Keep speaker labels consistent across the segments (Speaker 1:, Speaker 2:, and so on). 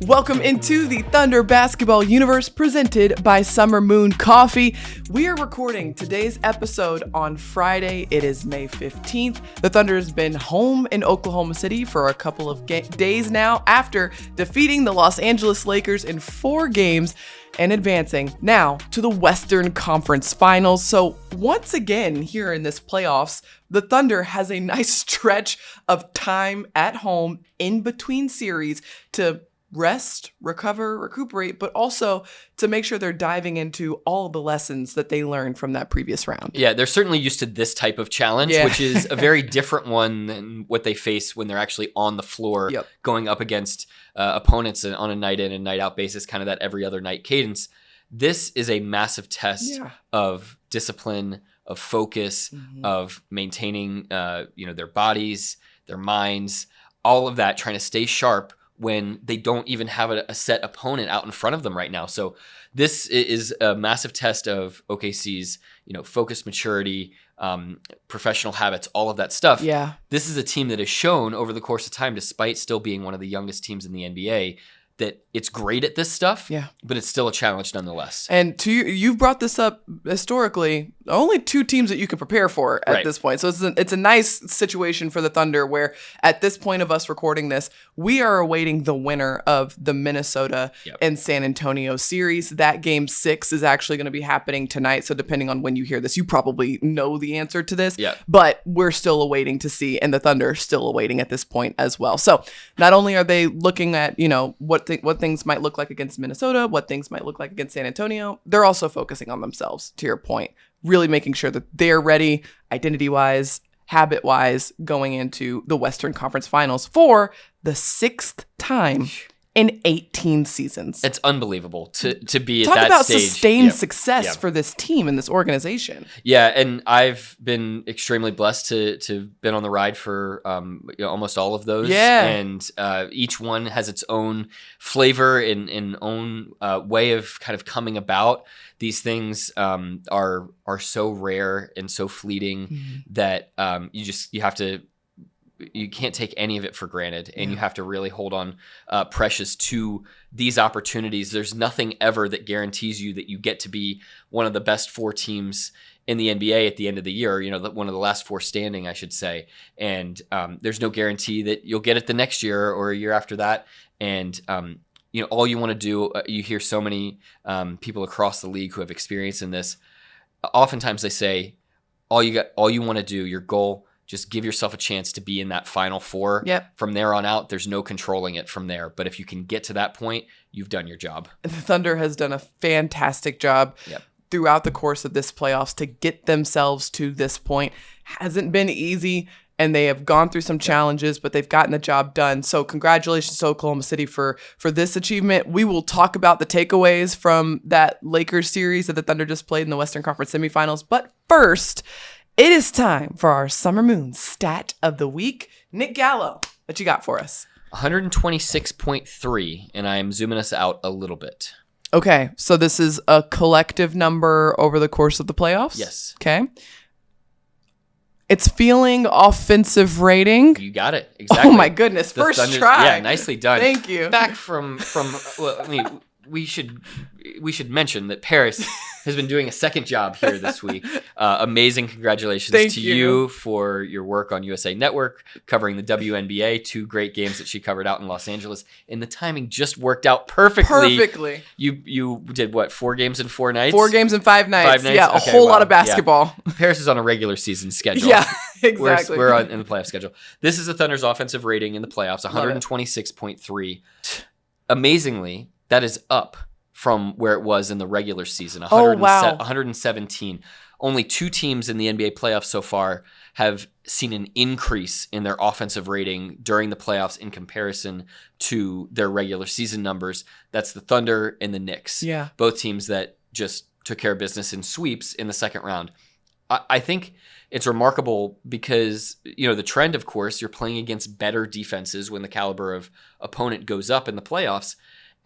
Speaker 1: Welcome into the Thunder Basketball Universe presented by Summer Moon Coffee. We are recording today's episode on Friday. It is May 15th. The Thunder has been home in Oklahoma City for a couple of days now after defeating the Los Angeles Lakers in 4 games and advancing now to the Western Conference Finals. So once again, here in this playoffs, the Thunder has a nice stretch of time at home in between series to rest, recover, recuperate, but also to make sure they're diving into all the lessons that they learned from that previous round.
Speaker 2: Yeah, they're certainly used to this type of challenge, which is a very different one than what they face when they're actually on the floor going up against opponents on a night in and night out basis, kind of that every other night cadence. This is a massive test of discipline, of focus, of maintaining their bodies, their minds, all of that, trying to stay sharp when they don't even have a set opponent out in front of them right now. So this is a massive test of OKC's, focus, maturity, professional habits, all of that stuff.
Speaker 1: Yeah.
Speaker 2: This is a team that has shown over the course of time, despite still being one of the youngest teams in the NBA, that it's great at this stuff, but it's still a challenge nonetheless.
Speaker 1: And you've brought this up historically, only 2 teams that you can prepare for at this point. So it's a nice situation for the Thunder where at this point of us recording this, we are awaiting the winner of the Minnesota and San Antonio series. That game 6 is actually going to be happening tonight. So depending on when you hear this, you probably know the answer to this, but we're still awaiting to see, and the Thunder are still awaiting at this point as well. So not only are they looking at, what things might look like against Minnesota, what things might look like against San Antonio, they're also focusing on themselves, to your point, really making sure that they're ready identity-wise, habit-wise, going into the Western Conference Finals for the 6th time in 18 seasons.
Speaker 2: It's unbelievable to be
Speaker 1: Talk
Speaker 2: at that
Speaker 1: about
Speaker 2: stage.
Speaker 1: Sustained success for this team and this organization.
Speaker 2: Yeah, and I've been extremely blessed to been on the ride for almost all of those.
Speaker 1: Yeah.
Speaker 2: And each one has its own flavor and own way of kind of coming about. These things are so rare and so fleeting that you can't take any of it for granted, and you have to really hold on precious to these opportunities. There's nothing ever that guarantees you that you get to be one of the best 4 teams in the NBA at the end of the year, one of the last 4 standing, I should say. And there's no guarantee that you'll get it the next year or a year after that. And all you want to do, you hear so many people across the league who have experience in this. Oftentimes they say, all you want to do, your goal, just give yourself a chance to be in that Final 4.
Speaker 1: Yep.
Speaker 2: From there on out, there's no controlling it from there. But if you can get to that point, you've done your job.
Speaker 1: The Thunder has done a fantastic job throughout the course of this playoffs to get themselves to this point. Hasn't been easy, and they have gone through some challenges, but they've gotten the job done. So congratulations to Oklahoma City for this achievement. We will talk about the takeaways from that Lakers series that the Thunder just played in the Western Conference semifinals. But first, it is time for our Summer Moon Stat of the Week. Nick Gallo, what you got for us?
Speaker 2: 126.3, and I am zooming us out a little bit.
Speaker 1: Okay, so this is a collective number over the course of the playoffs?
Speaker 2: Yes.
Speaker 1: Okay. It's feeling offensive rating.
Speaker 2: You got it. Exactly.
Speaker 1: Oh my goodness. First try.
Speaker 2: Yeah, nicely done.
Speaker 1: Thank you.
Speaker 2: Back from well, I mean, we should mention that Paris has been doing a second job here this week. Amazing congratulations to you for your work on USA Network, covering the WNBA, 2 great games that she covered out in Los Angeles. And the timing just worked out perfectly. You did what, 4 games in 4 nights?
Speaker 1: 4 games in 5 nights.
Speaker 2: 5 nights?
Speaker 1: Yeah, a whole lot of basketball.
Speaker 2: Yeah. Paris is on a regular season schedule.
Speaker 1: Yeah, exactly.
Speaker 2: We're in the playoff schedule. This is the Thunder's offensive rating in the playoffs, 126.3. Amazingly, that is up from where it was in the regular season, 117. Only 2 teams in the NBA playoffs so far have seen an increase in their offensive rating during the playoffs in comparison to their regular season numbers. That's the Thunder and the Knicks.
Speaker 1: Yeah.
Speaker 2: Both teams that just took care of business in sweeps in the second round. I think it's remarkable because, the trend, of course, you're playing against better defenses when the caliber of opponent goes up in the playoffs.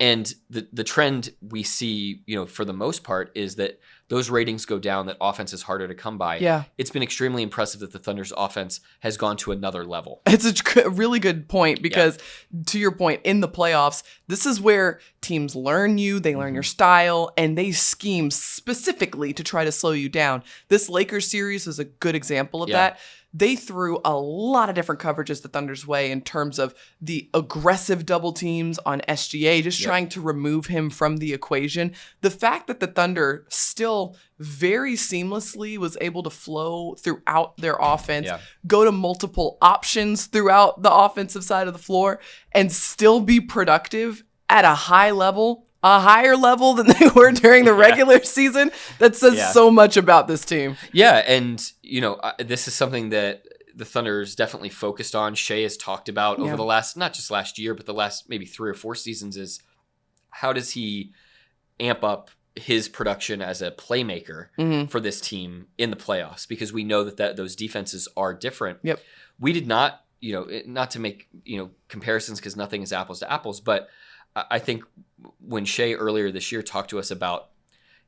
Speaker 2: And the trend we see, for the most part, is that those ratings go down, that offense is harder to come by. It's been extremely impressive that the Thunder's offense has gone to another level.
Speaker 1: It's a really good point because, to your point, in the playoffs, this is where teams learn you, they learn your style, and they scheme specifically to try to slow you down. This Lakers series is a good example of that. They threw a lot of different coverages the Thunder's way in terms of the aggressive double teams on SGA, just trying to remove him from the equation. The fact that the Thunder still very seamlessly was able to flow throughout their offense, go to multiple options throughout the offensive side of the floor, and still be productive at a high level, a higher level than they were during the regular season, that says so much about this team.
Speaker 2: Yeah, and this is something that the Thunder's definitely focused on. Shea has talked about over the last, not just last year, but the last maybe 3 or 4 seasons, is how does he amp up his production as a playmaker for this team in the playoffs? Because we know that those defenses are different. We did not, not to make, comparisons, because nothing is apples to apples, but I think when Shea earlier this year talked to us about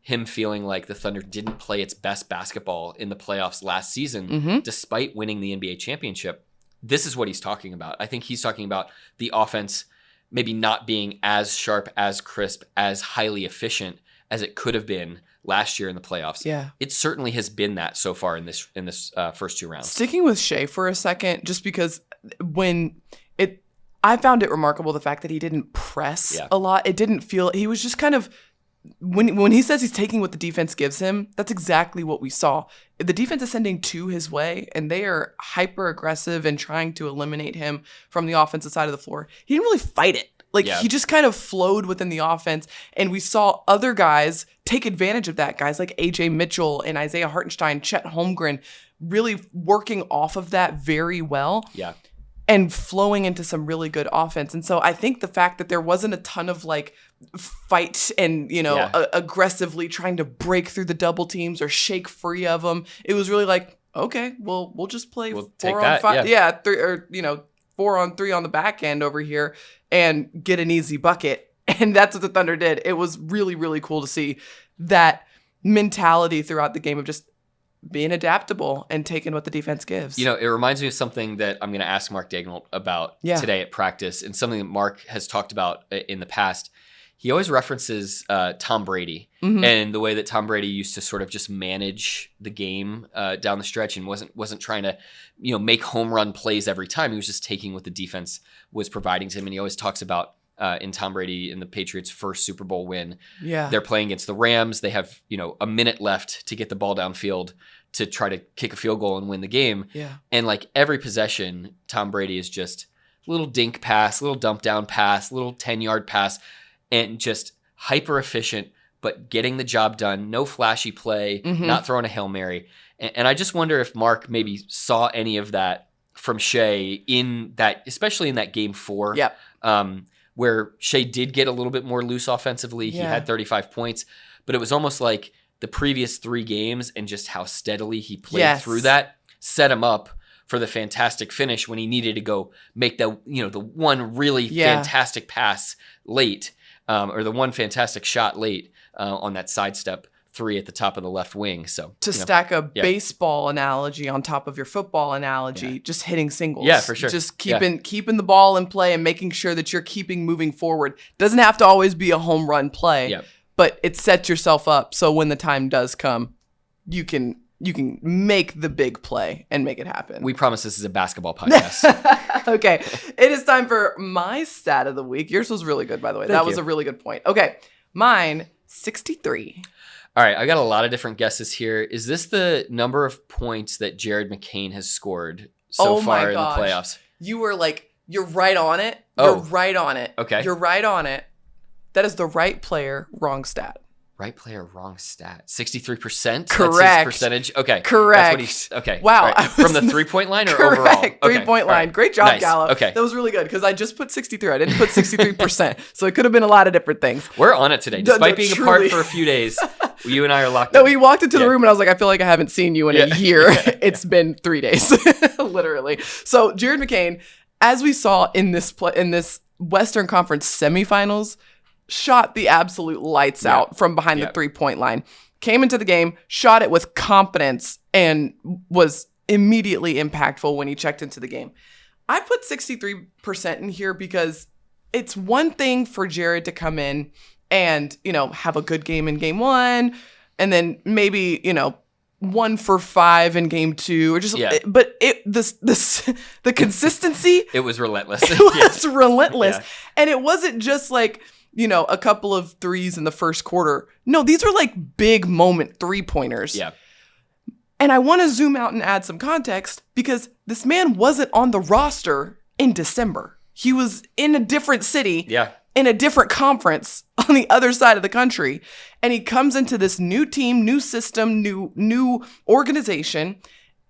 Speaker 2: him feeling like the Thunder didn't play its best basketball in the playoffs last season, despite winning the NBA championship, this is what he's talking about. I think he's talking about the offense maybe not being as sharp, as crisp, as highly efficient as it could have been last year in the playoffs. It certainly has been that so far in this first 2 rounds.
Speaker 1: Sticking with Shea for a second, just because I found it remarkable the fact that he didn't press a lot. It didn't feel, he was just kind of, when he says he's taking what the defense gives him, that's exactly what we saw. The defense is sending 2 his way, and they are hyper aggressive and trying to eliminate him from the offensive side of the floor. He didn't really fight it. He just kind of flowed within the offense, and we saw other guys take advantage of that. Guys like Ajay Mitchell and Isaiah Hartenstein, Chet Holmgren, really working off of that very well. And flowing into some really good offense. And so I think the fact that there wasn't a ton of fight and, aggressively trying to break through the double teams or shake free of them, it was really okay, well, we'll just play 4 on 5. 3 or 4 on 3 on the back end over here and get an easy bucket. And that's what the Thunder did. It was really, really cool to see that mentality throughout the game of just being adaptable and taking what the defense gives.
Speaker 2: It reminds me of something that I'm going to ask Mark Daigneault about today at practice, and something that Mark has talked about in the past. He always references Tom Brady and the way that Tom Brady used to sort of just manage the game down the stretch, and wasn't trying to make home run plays every time. He was just taking what the defense was providing to him. And he always talks about in Tom Brady in the Patriots' first Super Bowl win. They're playing against the Rams. They have, a minute left to get the ball downfield to try to kick a field goal and win the game. And every possession, Tom Brady is just a little dink pass, little dump down pass, little 10-yard pass, and just hyper efficient, but getting the job done. No flashy play, not throwing a Hail Mary. And I just wonder if Mark maybe saw any of that from Shea in that, especially in that game 4. Where Shea did get a little bit more loose offensively. He had 35 points, but it was almost like the previous 3 games and just how steadily he played through that set him up for the fantastic finish when he needed to go make the one really fantastic pass late, or the one fantastic shot late on that sidestep 3 at the top of the left wing. So
Speaker 1: to stack a baseball analogy on top of your football analogy, just hitting singles.
Speaker 2: For sure.
Speaker 1: Just keeping the ball in play and making sure that you're keeping moving forward. Doesn't have to always be a home run play, but it sets yourself up so when the time does come, you can make the big play and make it happen.
Speaker 2: We promise this is a basketball podcast.
Speaker 1: Okay. It is time for my stat of the week. Yours was really good, by the way. That was a really good point. Okay. Mine, 63.
Speaker 2: All right, I got a lot of different guesses here. Is this the number of points that Jared McCain has scored so far in the playoffs?
Speaker 1: You were you're right on it. You're right on it.
Speaker 2: Okay.
Speaker 1: You're right on it. That is the right player, wrong stat.
Speaker 2: Right player, wrong stat. 63%?
Speaker 1: Correct.
Speaker 2: That's his percentage? Okay.
Speaker 1: Correct.
Speaker 2: That's what okay.
Speaker 1: Wow.
Speaker 2: Right. From the 3-point line or overall? Okay.
Speaker 1: 3-point line. Right. Great job,
Speaker 2: nice.
Speaker 1: Gallo.
Speaker 2: Okay.
Speaker 1: That was really good because I just put 63. I didn't put 63%. So it could have been a lot of different things.
Speaker 2: We're on it today. Despite being apart for a few days, you and I are locked in.
Speaker 1: No, he walked into the room and I was like, I feel like I haven't seen you in a year. It's been 3 days, literally. So Jared McCain, as we saw in this Western Conference semifinals, shot the absolute lights out from behind the 3-point line. came into the game, shot it with confidence, and was immediately impactful when he checked into the game. I put 63% in here because it's one thing for Jared to come in and, have a good game in game 1, and then maybe, 1 for 5 in game 2, or just, but the consistency.
Speaker 2: It was relentless.
Speaker 1: It was relentless. Yeah. And it wasn't just like, a couple of threes in the first quarter. No, these were like big moment 3-pointers.
Speaker 2: Yeah.
Speaker 1: And I want to zoom out and add some context because this man wasn't on the roster in December. He was in a different city.
Speaker 2: Yeah.
Speaker 1: In a different conference on the other side of the country. And he comes into this new team, new system, new organization,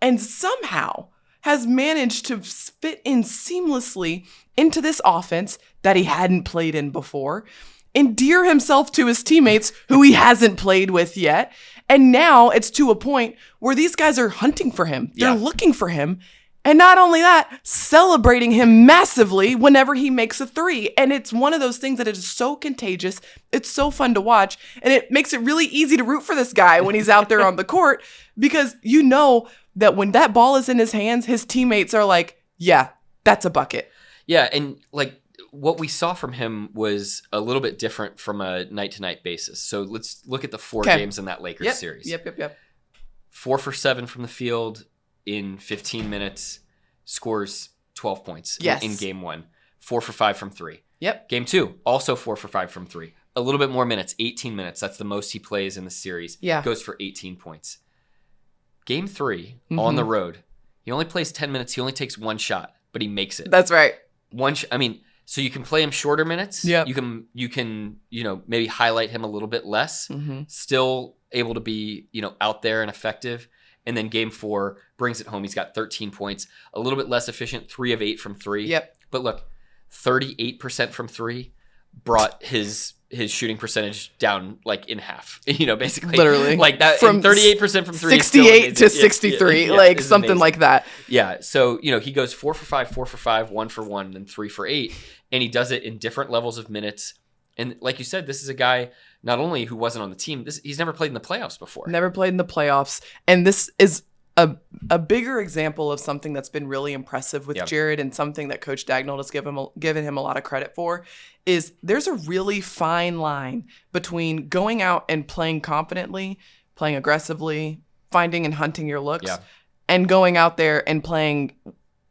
Speaker 1: and somehow has managed to fit in seamlessly into this offense that he hadn't played in before, endear himself to his teammates who he hasn't played with yet. And now it's to a point where these guys are hunting for him. They're looking for him. And not only that, celebrating him massively whenever he makes a 3. And it's one of those things that is so contagious. It's so fun to watch. And it makes it really easy to root for this guy when he's out there on the court, because you know that when that ball is in his hands, his teammates are like, yeah, that's a bucket.
Speaker 2: Yeah, and like what we saw from him was a little bit different from a night-to-night basis. So let's look at the 4 games in that Lakers series.
Speaker 1: Yep.
Speaker 2: 4 for 7 from the field in 15 minutes, scores 12 points in game 1. 4 for 5 from 3.
Speaker 1: Yep.
Speaker 2: Game 2, also 4 for 5 from 3. A little bit more minutes, 18 minutes. That's the most he plays in the series.
Speaker 1: Yeah. Goes
Speaker 2: for 18 points. Game 3, on the road, he only plays 10 minutes. He only takes 1 shot, but he makes it.
Speaker 1: That's right.
Speaker 2: So you can play him shorter minutes.
Speaker 1: Yeah.
Speaker 2: You can maybe highlight him a little bit less.
Speaker 1: Mm-hmm.
Speaker 2: Still able to be, out there and effective. And then game 4 brings it home. He's got 13 points, a little bit less efficient, 3 of 8 from 3.
Speaker 1: Yep.
Speaker 2: But look, 38% from 3 brought his shooting percentage down like in half. Basically,
Speaker 1: literally
Speaker 2: like that from 38% from 3,
Speaker 1: 68 to 63, like something amazing. Like that.
Speaker 2: Yeah. So he goes 4 for 5, 4 for 5, 1 for 1, and 3 for 8, and he does it in different levels of minutes. And like you said, this is a guy not only who wasn't on the team, he's never played in the playoffs before.
Speaker 1: Never played in the playoffs. And this is a bigger example of something that's been really impressive with Jared, and something that Coach Dagnall has given him a lot of credit for, is there's a really fine line between going out and playing confidently, playing aggressively, finding and hunting your looks, and going out there and playing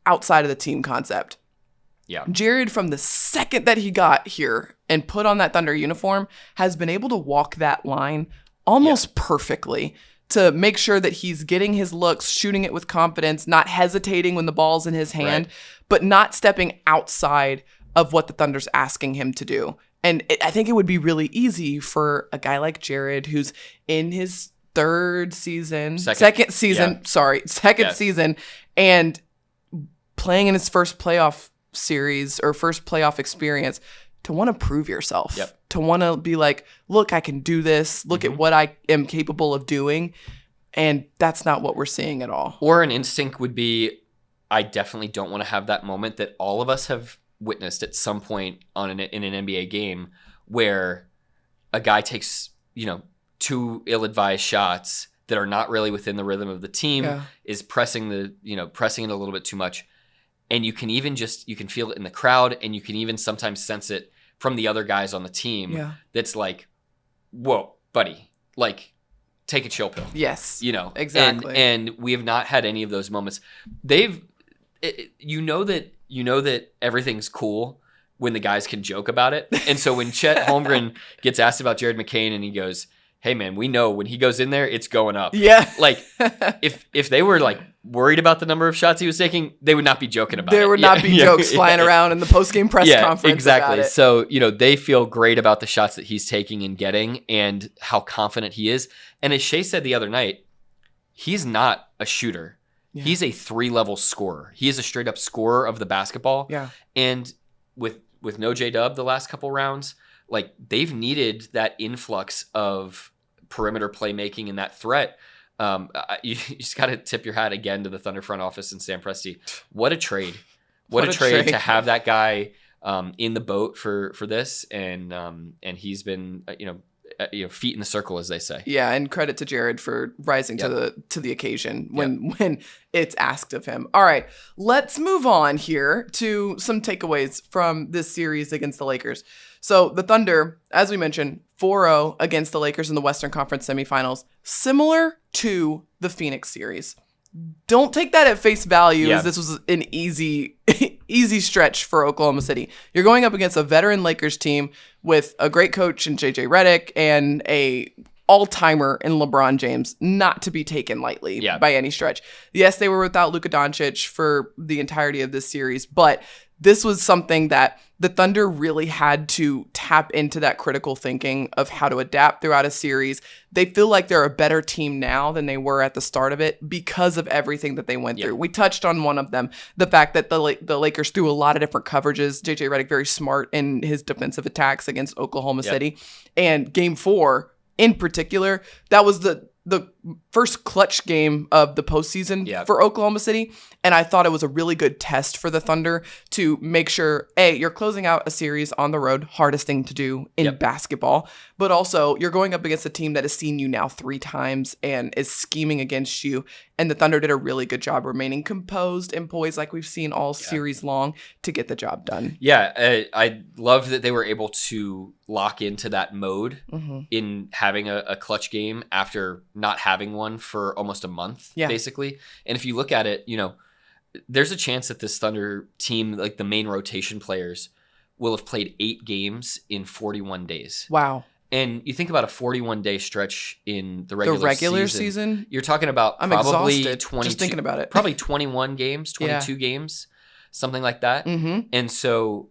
Speaker 1: outside of the team concept.
Speaker 2: Yeah.
Speaker 1: Jared, from the second that he got here and put on that Thunder uniform, has been able to walk that line almost perfectly to make sure that he's getting his looks, shooting it with confidence, not hesitating when the ball's in his hand, but not stepping outside of what the Thunder's asking him to do. And I think it would be really easy for a guy like Jared, who's in his second season, and playing in his first playoff series or first playoff experience, to want to prove yourself, to want to be like, look, I can do this. Look at what I am capable of doing. And that's not what we're seeing at all.
Speaker 2: Or an instinct would be, I definitely don't want to have that moment that all of us have witnessed at some point in an NBA game, where a guy takes, 2 ill-advised shots that are not really within the rhythm of the team, is pressing it a little bit too much. And you can even you can feel it in the crowd, and you can even sometimes sense it from the other guys on the team.
Speaker 1: Yeah.
Speaker 2: That's like, whoa, buddy, like, take a chill pill.
Speaker 1: Yes.
Speaker 2: Exactly. And we have not had any of those moments. That everything's cool when the guys can joke about it. And so when Chet Holmgren gets asked about Jared McCain, and he goes, hey man, we know when he goes in there, it's going up.
Speaker 1: Yeah.
Speaker 2: Like, if they were like worried about the number of shots he was taking, they would not be joking about it.
Speaker 1: There would not be jokes flying around in the post-game press conference.
Speaker 2: Exactly.
Speaker 1: About it.
Speaker 2: So, they feel great about the shots that he's taking and getting, and how confident he is. And as Shea said the other night, he's not a shooter. Yeah. He's a 3-level scorer. He is a straight up scorer of the basketball.
Speaker 1: Yeah. And
Speaker 2: with no J-Dub the last couple rounds, like, they've needed that influx of perimeter playmaking and that threat. You just got to tip your hat again to the Thunder front office and Sam Presti. What a trade. What a trade to have that guy in the boat for this. And he's been, feet in the circle, as they say.
Speaker 1: Yeah, and credit to Jared for rising to the occasion when it's asked of him. All right, let's move on here to some takeaways from this series against the Lakers. So the Thunder, as we mentioned, 4-0 against the Lakers in the Western Conference semifinals, similar to the Phoenix series. Don't take that at face value as this was an easy stretch for Oklahoma City. You're going up against a veteran Lakers team with a great coach in JJ Redick and a all-timer in LeBron James, not to be taken lightly by any stretch. Yes, they were without Luka Doncic for the entirety of this series, but this was something that the Thunder really had to tap into, that critical thinking of how to adapt throughout a series. They feel like they're a better team now than they were at the start of it because of everything that they went through. We touched on one of them, the fact that the Lakers threw a lot of different coverages. JJ Redick very smart in his defensive attacks against Oklahoma City. And Game 4, in particular, that was the first clutch game of the postseason for Oklahoma City. And I thought it was a really good test for the Thunder to make sure, A, you're closing out a series on the road, hardest thing to do in basketball, but also you're going up against a team that has seen you now 3 times and is scheming against you. And the Thunder did a really good job remaining composed and poised like we've seen all series long to get the job done. Yeah,
Speaker 2: I love that they were able to lock into that mode in having a clutch game after not having one for almost a month, basically. And if you look at it, there's a chance that this Thunder team, like the main rotation players, will have played 8 games in 41 days.
Speaker 1: Wow.
Speaker 2: And you think about a 41-day stretch in the regular
Speaker 1: season.
Speaker 2: You're talking about
Speaker 1: I'm
Speaker 2: probably
Speaker 1: exhausted
Speaker 2: 22,
Speaker 1: just thinking about it.
Speaker 2: Probably 21 games, 22 games, something like that. And so,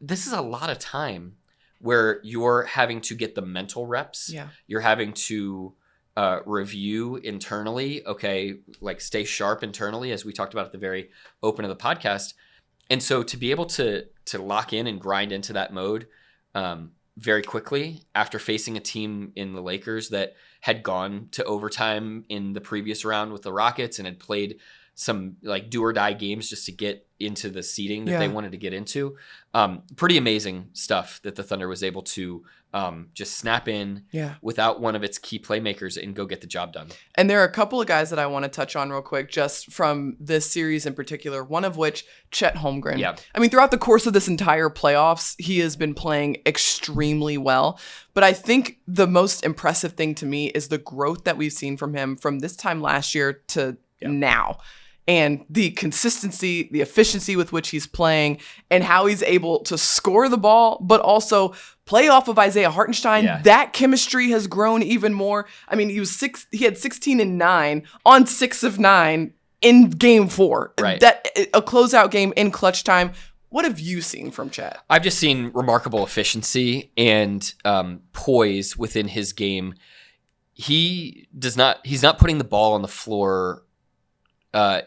Speaker 2: this is a lot of time where you're having to get the mental reps. You're having to review internally, like stay sharp internally, as we talked about at the very open of the podcast. And so to be able to lock in and grind into that mode very quickly after facing a team in the Lakers that had gone to overtime in the previous round with the Rockets and had played some like do or die games just to get into the seeding that they wanted to get into. Pretty amazing stuff that the Thunder was able to just snap in without one of its key playmakers and go get the job done.
Speaker 1: And there are a couple of guys that I want to touch on real quick just from this series in particular, one of which, Chet Holmgren. I mean, throughout the course of this entire playoffs, he has been playing extremely well. But I think the most impressive thing to me is the growth that we've seen from him from this time last year to now. And the consistency, the efficiency with which he's playing, and how he's able to score the ball, but also play off of Isaiah Hartenstein. That chemistry has grown even more. I mean, he had 16 and 9 on 6 of 9 in Game 4. That a closeout game in clutch time. What have you seen from Chet?
Speaker 2: I've just seen remarkable efficiency and poise within his game. He's not putting the ball on the floor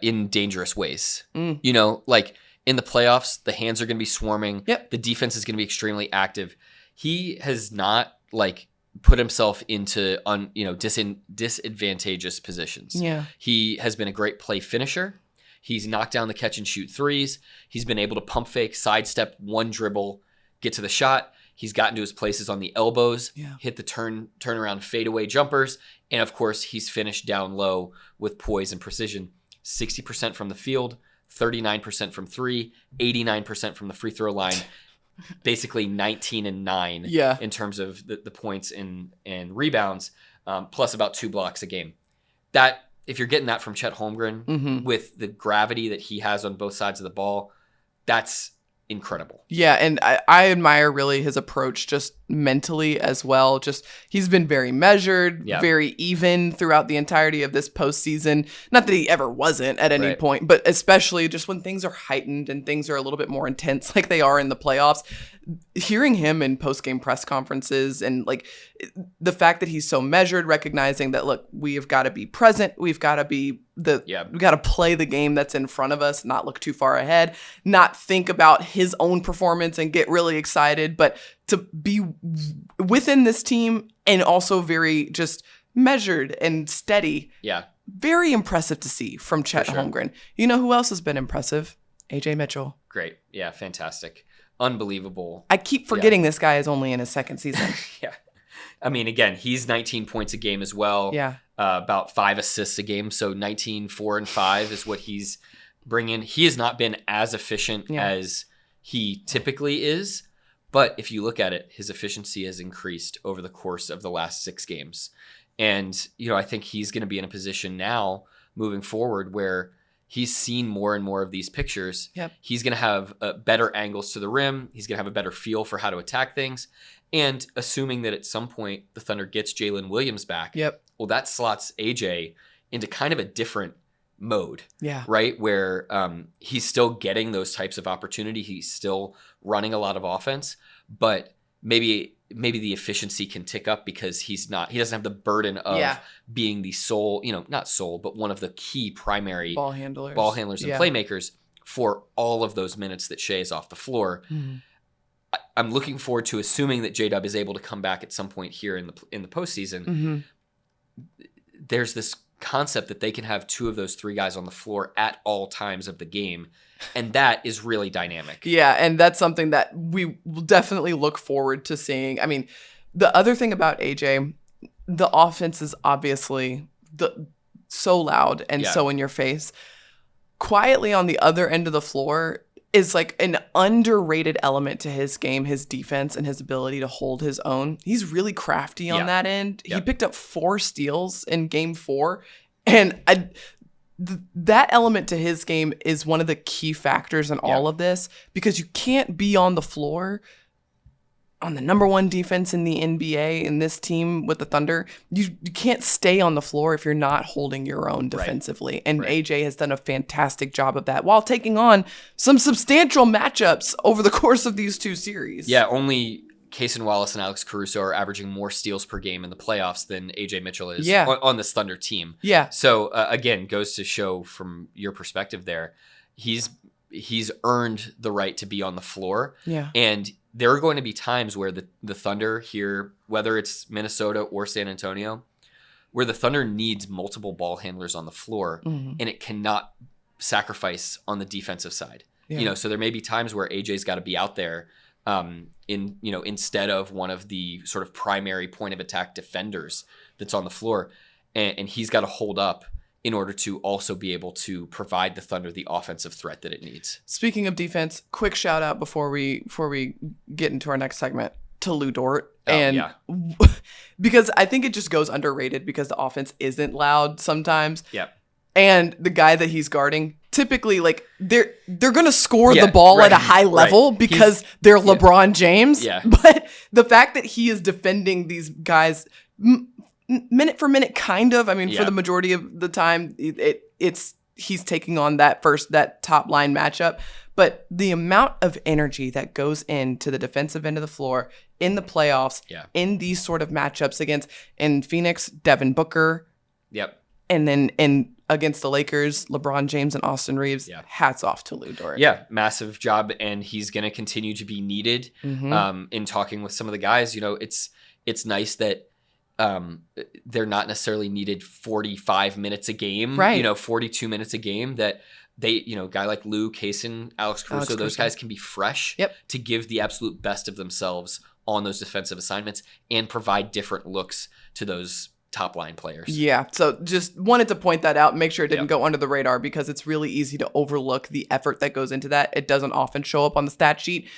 Speaker 2: in dangerous ways. Like in the playoffs, the hands are going to be swarming. The defense is going to be extremely active. He has not put himself into disadvantageous positions. He has been a great play finisher. He's knocked down the catch and shoot threes. He's been able to pump fake, sidestep, one dribble, get to the shot. He's gotten to his places on the elbows, hit the turnaround fadeaway jumpers, and of course, he's finished down low with poise and precision. 60% from the field, 39% from 3, 89% from the free throw line, basically 19 and 9 in terms of the points and rebounds, plus about 2 blocks a game. That, if you're getting that from Chet Holmgren with the gravity that he has on both sides of the ball, that's incredible.
Speaker 1: Yeah, and I admire really his approach just mentally as well. Just he's been very measured, very even throughout the entirety of this postseason. Not that he ever wasn't at any point, but especially just when things are heightened and things are a little bit more intense like they are in the playoffs. Hearing him in post-game press conferences and the fact that he's so measured, recognizing that, look, we have got to be present. We've got to be we got to play the game that's in front of us, not look too far ahead, not think about his own performance and get really excited, but to be within this team and also very just measured and steady. Very impressive to see from Chet Holmgren. You know who else has been impressive? Ajay Mitchell.
Speaker 2: Great. Yeah, fantastic. Unbelievable.
Speaker 1: I keep forgetting this guy is only in his second season.
Speaker 2: I mean, again, he's 19 points a game as well.
Speaker 1: Yeah.
Speaker 2: About 5 assists a game. So 19, 4, and 5 is what he's bringing. He has not been as efficient as he typically is. But if you look at it, his efficiency has increased over the course of the last 6 games. And, I think he's going to be in a position now moving forward where he's seen more and more of these pictures.
Speaker 1: Yep.
Speaker 2: He's going to have better angles to the rim. He's going to have a better feel for how to attack things. And assuming that at some point the Thunder gets Jalen Williams back, well, that slots AJ into kind of a different mode, right? Where he's still getting those types of opportunity. He's still running a lot of offense, but maybe the efficiency can tick up because he doesn't have the burden of being the sole, not sole, but one of the key primary
Speaker 1: ball handlers
Speaker 2: and playmakers for all of those minutes that Shea is off the floor.
Speaker 1: Mm-hmm.
Speaker 2: I'm looking forward to assuming that J-Dub is able to come back at some point here in the postseason.
Speaker 1: Mm-hmm.
Speaker 2: There's this concept that they can have 2 of those 3 guys on the floor at all times of the game, and that is really dynamic.
Speaker 1: Yeah, and that's something that we will definitely look forward to seeing. I mean, the other thing about AJ, the offense is obviously so loud and so in your face. Quietly on the other end of the floor is like an underrated element to his game, his defense, and his ability to hold his own. He's really crafty on that end. He picked up 4 steals in game 4. And that element to his game is one of the key factors in all of this, because you can't be on the floor on the number 1 defense in the NBA in this team with the Thunder. You can't stay on the floor if you're not holding your own defensively. And AJ has done a fantastic job of that while taking on some substantial matchups over the course of these 2 series.
Speaker 2: Yeah, only Cason Wallace and Alex Caruso are averaging more steals per game in the playoffs than Ajay Mitchell is on this Thunder team.
Speaker 1: Yeah.
Speaker 2: So again, goes to show from your perspective there, he's earned the right to be on the floor.
Speaker 1: Yeah.
Speaker 2: And there are going to be times where the Thunder here, whether it's Minnesota or San Antonio, where the Thunder needs multiple ball handlers on the floor, and it cannot sacrifice on the defensive side.
Speaker 1: Yeah.
Speaker 2: So there may be times where AJ's got to be out there instead of one of the sort of primary point of attack defenders that's on the floor, and he's got to hold up in order to also be able to provide the Thunder the offensive threat that it needs.
Speaker 1: Speaking of defense, quick shout out before we get into our next segment to Lou Dort. Because I think it just goes underrated because the offense isn't loud sometimes.
Speaker 2: Yep.
Speaker 1: And the guy that he's guarding, typically, like, they're going to score the ball at a high level because they're LeBron James.
Speaker 2: Yeah.
Speaker 1: But the fact that he is defending these guys minute for minute, kind of. I mean, for the majority of the time, he's taking on that top line matchup. But the amount of energy that goes into the defensive end of the floor in the playoffs, in these sort of matchups in Phoenix, Devin Booker.
Speaker 2: Yep.
Speaker 1: And then against the Lakers, LeBron James and Austin Reeves. Hats off to Lou Dort.
Speaker 2: Yeah, massive job, and he's going to continue to be needed. In talking with some of the guys, it's nice that they're not necessarily needed 45 minutes a game, 42 minutes a game, that they, guy like Lou, Cason, Alex Caruso, those guys can be fresh to give the absolute best of themselves on those defensive assignments and provide different looks to those top line players. Yeah.
Speaker 1: So just wanted to point that out, make sure it didn't go under the radar, because it's really easy to overlook the effort that goes into that. It doesn't often show up on the stat sheet,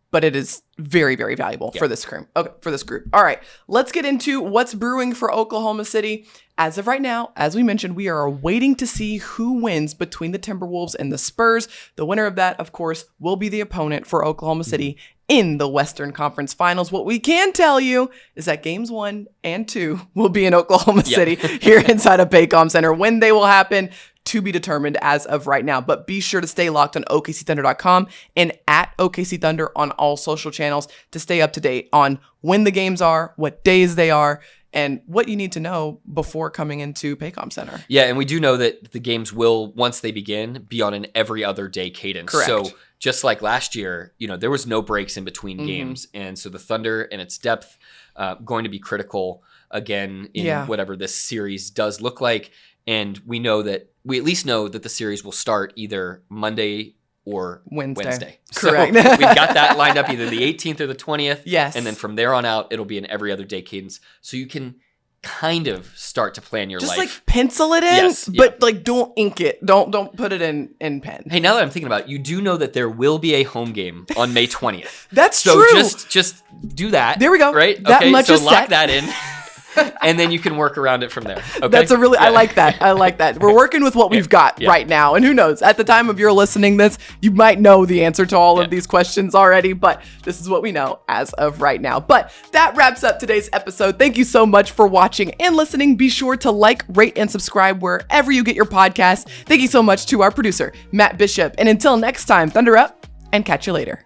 Speaker 1: but it is very, very valuable for this group. Okay, for this group. All right, let's get into what's brewing for Oklahoma City. As of right now, as we mentioned, we are waiting to see who wins between the Timberwolves and the Spurs. The winner of that, of course, will be the opponent for Oklahoma City in the Western Conference Finals. What we can tell you is that games 1 and 2 will be in Oklahoma City here inside of Paycom Center. When they will happen, to be determined as of right now. But be sure to stay locked on OKCThunder.com and at OKC Thunder on all social channels to stay up to date on when the games are, what days they are, and what you need to know before coming into Paycom Center.
Speaker 2: Yeah, and we do know that the games will, once they begin, be on an every other day cadence.
Speaker 1: Correct.
Speaker 2: So just like last year, there was no breaks in between games. And so the Thunder and its depth going to be critical again in whatever this series does look like. And we at least know that the series will start either Monday or Wednesday.
Speaker 1: Correct.
Speaker 2: So we've got that lined up either the 18th or the 20th.
Speaker 1: Yes.
Speaker 2: And then from there on out, it'll be an every other day cadence. So you can kind of start to plan your life.
Speaker 1: Just like pencil it in, but like don't ink it. Don't put it in pen.
Speaker 2: Hey, now that I'm thinking about it, you do know that there will be a home game on May 20th.
Speaker 1: That's
Speaker 2: true.
Speaker 1: So
Speaker 2: just do that.
Speaker 1: There we go.
Speaker 2: Right?
Speaker 1: That
Speaker 2: okay,
Speaker 1: much
Speaker 2: so
Speaker 1: is
Speaker 2: lock
Speaker 1: set.
Speaker 2: that in. And then you can work around it from there. Okay?
Speaker 1: That's I like that. I like that. We're working with what we've got right now. And who knows, at the time of your listening this, you might know the answer to all of these questions already, but this is what we know as of right now. But that wraps up today's episode. Thank you so much for watching and listening. Be sure to like, rate, and subscribe wherever you get your podcasts. Thank you so much to our producer, Matt Bishop. And until next time, Thunder up and catch you later.